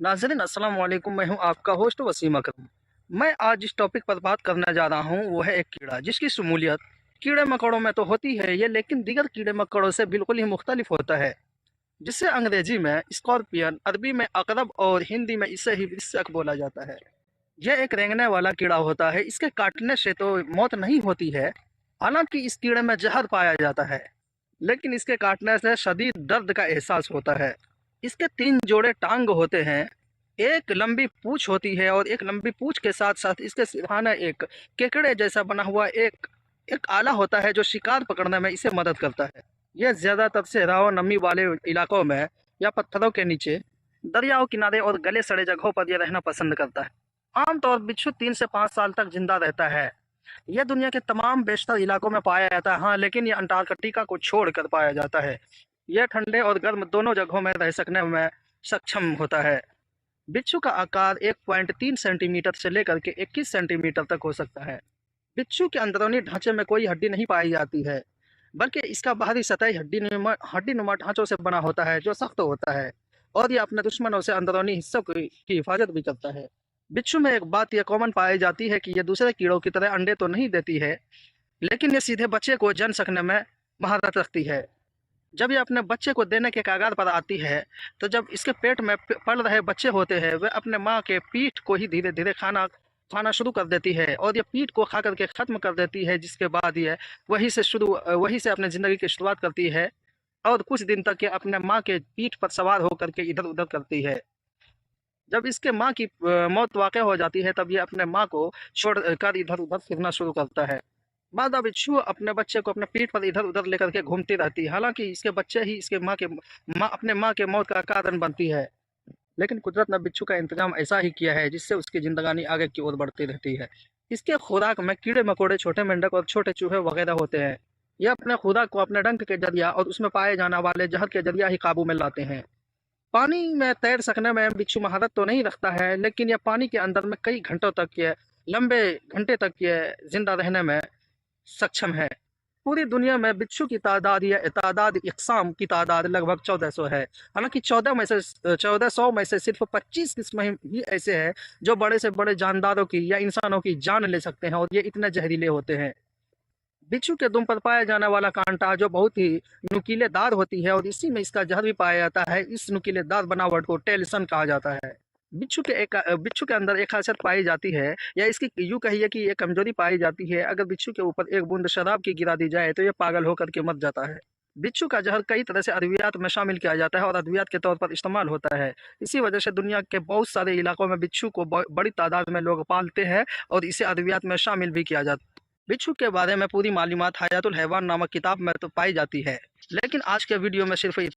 नाज़रीन अस्सलाम वालेकुम। मैं हूं आपका होस्ट वसीम अकरम। मैं आज जिस टॉपिक पर बात करने जा रहा हूं वो है एक कीड़ा जिसकी शमूलियत कीड़े मकोड़ों में तो होती है ये, लेकिन दीगर कीड़े मकोड़ों से बिल्कुल ही मुख्तलिफ होता है, जिसे अंग्रेजी में स्कॉर्पियन, अरबी में अकरब और हिंदी में इसे ही वृश्चिक बोला जाता है। यह एक रेंगने वाला कीड़ा होता है। इसके काटने से तो मौत नहीं होती है, हालांकि इस कीड़े में जहर पाया जाता है, लेकिन इसके काटने से शदीद दर्द का एहसास होता है। इसके 3 जोड़े टांग होते हैं, एक लंबी पूंछ होती है और एक लंबी पूंछ के साथ साथ इसके सिरहाना एक केकड़े जैसा बना हुआ एक एक आला होता है जो शिकार पकड़ने में इसे मदद करता है। यह ज्यादातर सहराव नमी वाले इलाकों में या पत्थरों के नीचे, दरियाओं किनारे और गले सड़े जगहों पर यह रहना पसंद करता है। आमतौर बिच्छू 3 से 5 साल तक जिंदा रहता है। यह दुनिया के तमाम बेशतर इलाकों में पाया जाता है, हाँ, लेकिन यह अंटार्कटिका को छोड़कर पाया जाता है। यह ठंडे और गर्म दोनों जगहों में रह सकने में सक्षम होता है। बिच्छू का आकार 1.3 सेंटीमीटर से लेकर के 21 सेंटीमीटर तक हो सकता है। बिच्छू के अंदरूनी ढांचे में कोई हड्डी नहीं पाई जाती है, बल्कि इसका बाहरी सतह हड्डी नुमा ढांचों से बना होता है जो सख्त होता है, और यह अपने दुश्मनों से अंदरूनी हिस्सों की हिफाजत भी करता है। बिच्छू में एक बात यह कॉमन पाई जाती है कि यह दूसरे कीड़ों की तरह अंडे तो नहीं देती है, लेकिन यह सीधे बच्चे को जन्म सकने में महारत रखती है। जब ये अपने बच्चे को देने के कगार पर आती है, तो जब इसके पेट में पल रहे बच्चे होते हैं, वे अपने माँ के पीठ को ही धीरे धीरे खाना खाना शुरू कर देती है, और ये पीठ को खा करके ख़त्म कर देती है, जिसके बाद ये वहीं से अपने ज़िंदगी की शुरुआत करती है, और कुछ दिन तक ये अपने माँ के पीठ पर सवार होकर के इधर उधर करती है। जब इसके माँ की मौत वाक़ हो जाती है, तब ये अपने माँ को छोड़कर इधर उधर फिरना शुरू करता है। मादा बिच्छू अपने बच्चे को अपने पीठ पर इधर उधर लेकर के घूमती रहती है, हालांकि इसके बच्चे ही इसके अपने माँ के मौत का कारण बनती है, लेकिन कुदरत ने बिच्छू का इंतजाम ऐसा ही किया है जिससे उसकी जिंदगानी आगे की ओर बढ़ती रहती है। इसके खुराक में कीड़े मकोड़े, छोटे मेंढक और छोटे चूहे वगैरह होते हैं। ये अपने खुराक को अपने डंक के जरिया और उसमें पाए जाने वाले जहर के जरिया ही काबू में लाते हैं। पानी में तैर सकने में बिच्छू महारत तो नहीं रखता है, लेकिन यह पानी के अंदर में कई घंटों तक ये लंबे घंटे तक ये जिंदा रहने में सक्षम है। पूरी दुनिया में बिच्छू की तादाद या तादाद इकसाम की तादाद लगभग 1400 है। हालांकि 1400 में से सिर्फ 25 किस्में ही ऐसे हैं जो बड़े से बड़े जानदारों की या इंसानों की जान ले सकते हैं, और ये इतने जहरीले होते हैं। बिच्छू के दुम पर पाया जाने वाला कांटा जो बहुत ही नुकीलेदार होती है, और इसी में इसका जहर भी पाया जाता है, इस नुकीलेदार बनावट को टेलिसन कहा जाता है। बिच्छू के अंदर एक खासियत पाई जाती है, या इसकी यूं कहिए कि एक कमजोरी पाई जाती है। अगर बिच्छू के ऊपर एक बूंद शराब की गिरा दी जाए तो ये पागल होकर के मर जाता है। बिच्छू का जहर कई तरह से अद्वियात में शामिल किया जाता है और अद्वियात के तौर पर इस्तेमाल होता है। इसी वजह से दुनिया के बहुत सारे इलाकों में बिच्छू को बड़ी तादाद में लोग पालते हैं, और इसे अद्वियात में शामिल भी किया जाता है। बिच्छू के बारे में पूरी मालूमात हयातुल हैवान नामक किताब में तो पाई जाती है, लेकिन आज के वीडियो में सिर्फ